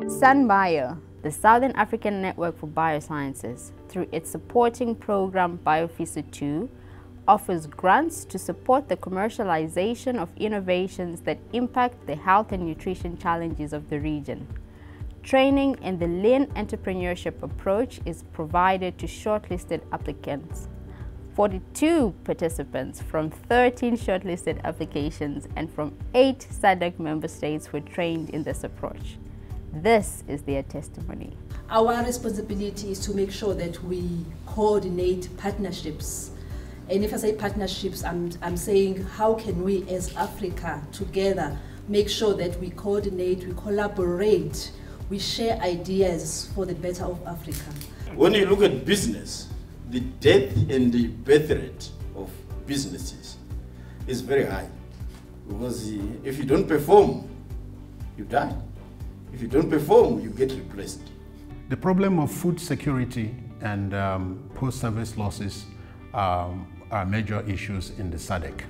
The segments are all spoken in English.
SANBio, the Southern African Network for Biosciences, through its supporting program BioFISA II, offers grants to support the commercialization of innovations that impact the health and nutrition challenges of the region. Training in the lean entrepreneurship approach is provided to shortlisted applicants. 42 participants from 13 shortlisted applications and from 8 SADC member states were trained in this approach. This is their testimony. Our responsibility is to make sure that we coordinate partnerships. And if I say partnerships, I'm saying how can we as Africa together make sure that we coordinate, we collaborate, we share ideas for the better of Africa. When you look at business, the death and the birth rate of businesses is very high. Because if you don't perform, you die. If you don't perform, you get replaced. The problem of food security and post-service losses are major issues in the SADC.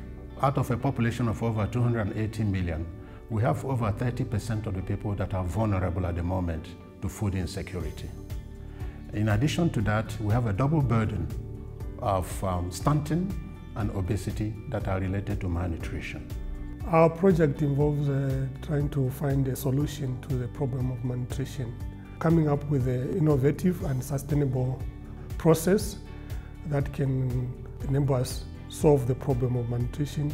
Out of a population of over 280 million, we have over 30% of the people that are vulnerable at the moment to food insecurity. In addition to that, we have a double burden of stunting and obesity that are related to malnutrition. Our project involves trying to find a solution to the problem of malnutrition, coming up with an innovative and sustainable process that can enable us solve the problem of malnutrition.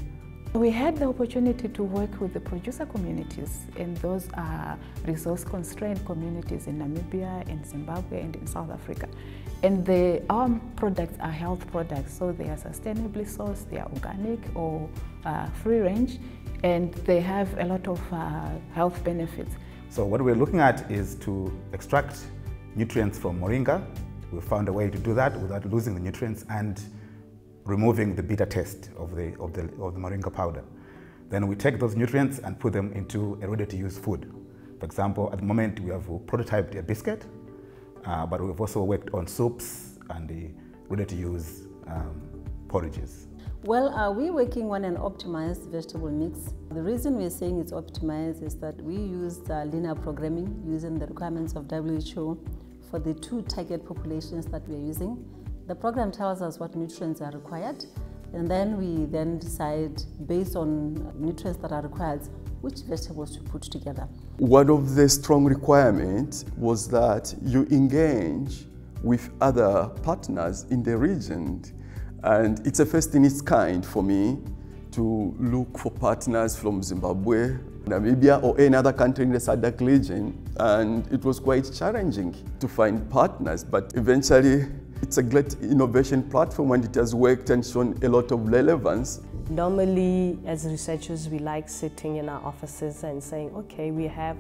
We had the opportunity to work with the producer communities, and those are resource-constrained communities in Namibia, in Zimbabwe, and in South Africa. And our products are health products, so they are sustainably sourced, they are organic or free-range, and they have a lot of health benefits. So what we're looking at is to extract nutrients from moringa. We found a way to do that without losing the nutrients and removing the bitter taste of the moringa powder. Then we take those nutrients and put them into a ready-to-use food. For example, at the moment we have prototyped a biscuit, but we've also worked on soups and the ready-to-use porridges. Well, we're working on an optimized vegetable mix. The reason we're saying it's optimized is that we used linear programming using the requirements of WHO for the 2 target populations that we're using. The program tells us what nutrients are required, and then we decide, based on nutrients that are required, which vegetables to put together. One of the strong requirements was that you engage with other partners in the region. And it's a first in its kind for me to look for partners from Zimbabwe, Namibia, or any other country in the SADC region. And it was quite challenging to find partners, but eventually it's a great innovation platform and it has worked and shown a lot of relevance. Normally, as researchers, we like sitting in our offices and saying, okay, we have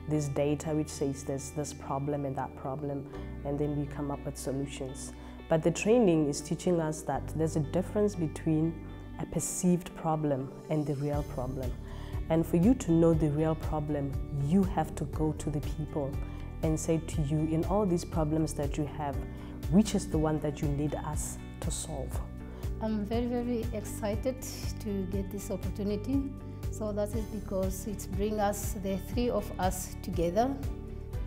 this data which says there's this problem and that problem, and then we come up with solutions. But the training is teaching us that there's a difference between a perceived problem and the real problem. And for you to know the real problem, you have to go to the people and say to you, in all these problems that you have, which is the one that you need us to solve? I'm very, very excited to get this opportunity. So that is because it brings us, the 3 of us together,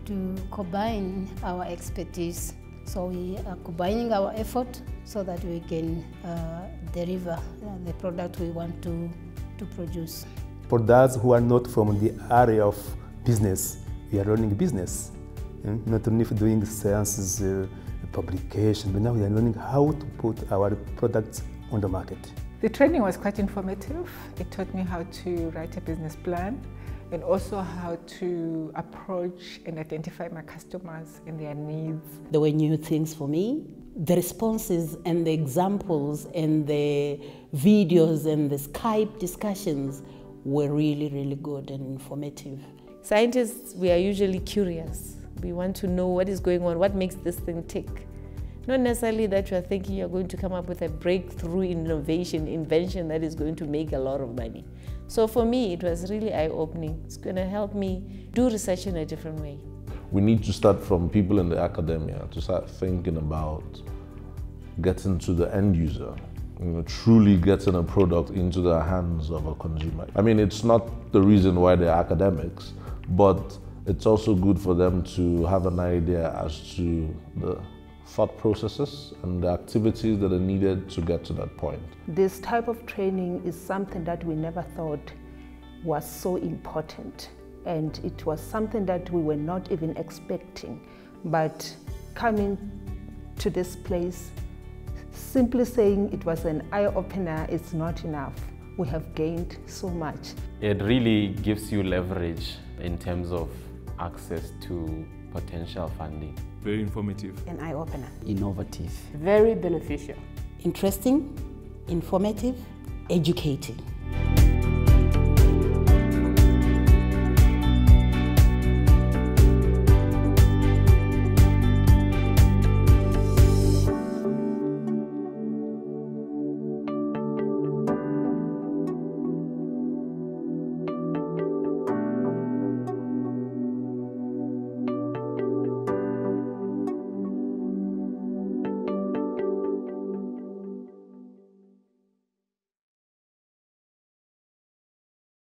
to combine our expertise. So we are combining our effort so that we can deliver the product we want to produce. For those who are not from the area of business, we are learning business. Not only for doing sciences, publication, but now we are learning how to put our products on the market. The training was quite informative. It taught me how to write a business plan and also how to approach and identify my customers and their needs. There were new things for me. The responses and the examples and the videos and the Skype discussions were really, really good and informative. Scientists, we are usually curious. We want to know what is going on, what makes this thing tick. Not necessarily that you are thinking you're going to come up with a breakthrough invention that is going to make a lot of money. So for me, it was really eye-opening. It's going to help me do research in a different way. We need to start from people in the academia to start thinking about getting to the end user, truly getting a product into the hands of a consumer. I mean, it's not the reason why they're academics, but it's also good for them to have an idea as to the thought processes and the activities that are needed to get to that point. This type of training is something that we never thought was so important, and it was something that we were not even expecting. But coming to this place, simply saying it was an eye-opener is not enough. We have gained so much. It really gives you leverage in terms of access to potential funding. Very informative. An eye-opener. Innovative. Very beneficial. Interesting, informative, educating.